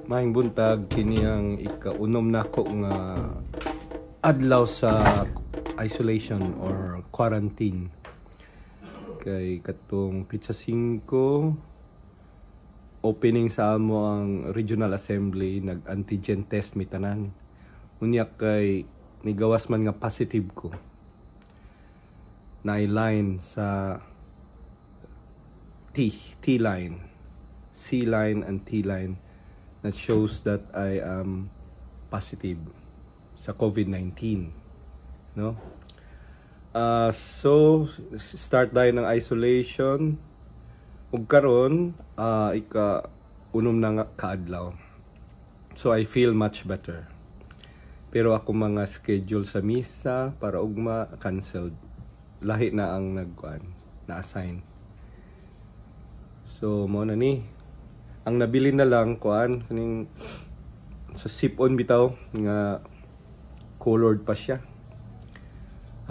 Maayong buntag kini ang ikaunom nako nga adlaw sa isolation or quarantine. Kay katong Pizza 5 opening sa amo ang Regional Assembly, nag-antigen test mi tanan. Unya kay nigawas man nga positive ko. Na-line sa T-line, C-line and T-line that shows that I am positive sa COVID-19, no? So start tayo ng isolation ug karon ika-unom na nga kaadlaw. So I feel much better. Pero ako mga schedule sa misa para ugma canceled. Lahi na ang na-assign. So mo na ni ang nabili na lang kaning sa sip-on bitaw nga colored pa siya.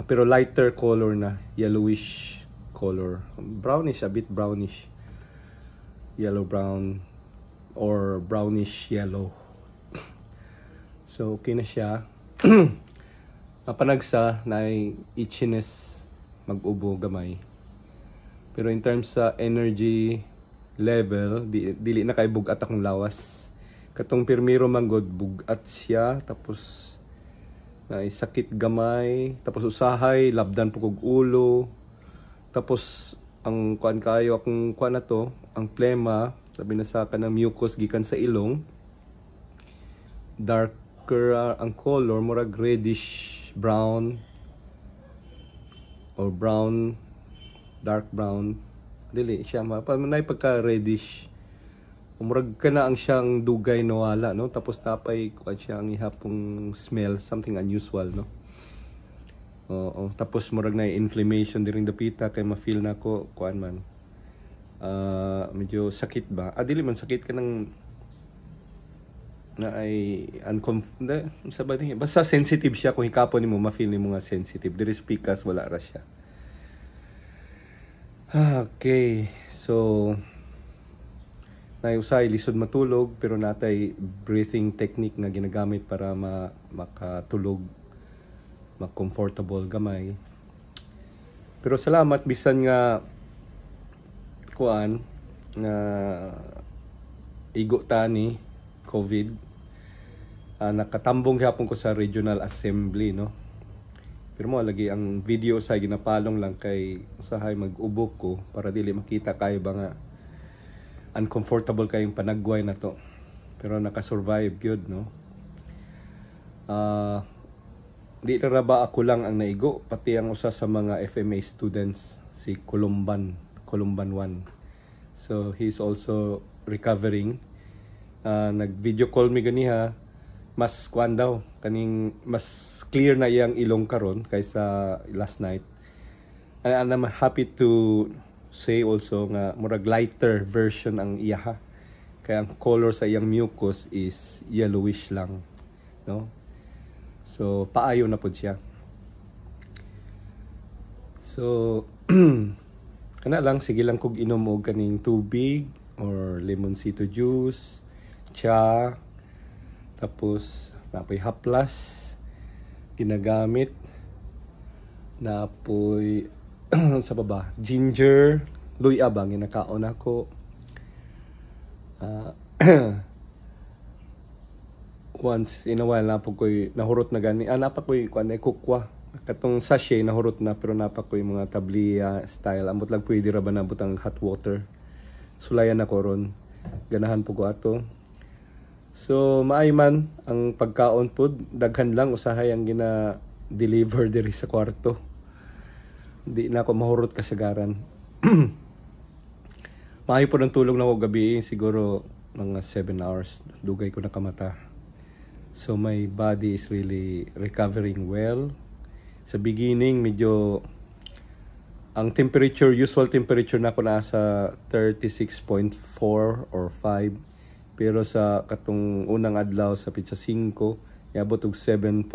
Pero lighter color na, yellowish color. Brownish, a bit brownish. Yellow brown or brownish yellow. So okay na siya. Mapanagsa na itchiness mag-ubo gamay. Pero in terms sa energy level, dili na kay bugat akong lawas. Katong pirmiro manggod bugat siya, tapos na sakit gamay, tapos usahay labdan po kog ulo, tapos ang kuan kayo akong kuan na to, ang plema, sabi na sa kanang mucus gikan sa ilong, darker ang color, murag reddish brown or brown, dark brown. Dili siya mapanay pagka reddish. Umurag ka na ang siyang dugay nawala, no? Tapos napay kuan siya ang ihapong smell, something unusual, no? Oo, tapos murag na inflammation diring dapita kay ma-feel na ko kuan man. Medyo sakit ba? Dili man sakit ka nang na ay basta sensitive siya kung hikapon nimo ma-feel nimo nga sensitive. Diri pikas wala ra siya. Okay, so nausay lisod matulog pero natay breathing technique nga ginagamit para makatulog, ma-comfortable gamay. Pero salamat bisan nga kuan nga igo tani COVID, nakatambong gyapon ko sa Regional Assembly, no? Pero mo lagi ang video sa ginapalong lang kay usahay mag-ubok ko para dili makita kayo ba nga uncomfortable kayong panagway na to. Pero nakasurvive good, no? Di na ba ako lang ang naigo, pati ang usa sa mga FMA students, si Columban 1. So he's also recovering. Nag-video call mi ganiha, mas kuan daw kaning mas clear na iyang ilong karon kaysa last night. And I'm happy to say also nga murag lighter version ang iyaha. Kaya ang color sa iyang mucus is yellowish lang, no? So paayo na pud siya. So kana lang sige lang kog inom og kaning tubig or limoncito juice, cha, tapos napoy haplas ginagamit, napoy sa baba ginger, luya bang ginakaon ako. Once in a while na po ko'y nahurot na gani, napa ko'y kuan ay kukwa katong sachet nahurot na, pero napa ko'y mga tablia style, ambot lang pwede ra ba na butang hot water, sulayan ako ron, ganahan po ko ato. So maay man ang pagkaon pod, daghan lang usahay ang gina-deliver diri sa kwarto. Di na ako mahurot kasagaran. Maayo po ng tulog na ako gabi, siguro mga 7 hours, dugay ko nakamata. So my body is really recovering well. Sa beginning, medyo ang temperature, usual temperature na ako nasa 36.4 or 5. Pero sa katong unang adlaw sa Pizza 5, iabot og 7.1,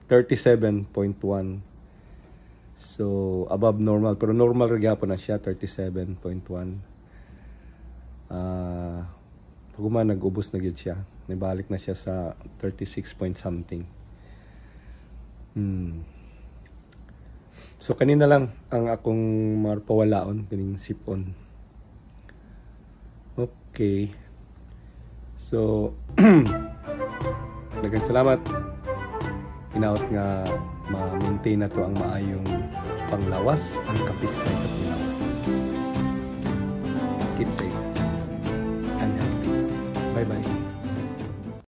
37.1. So above normal, pero normal ra gyapon na siya 37.1. Paguma nag-ubos na gyud siya. Nibalik na siya sa 36 point something. So kanina lang ang akong marpawalaon kining sip-on. Okay. So daghang salamat. Hinaot nga ma-maintain na to ang maayong panglawas, ang kapiskay sa panglawas. Keep safe and healthy. Bye-bye.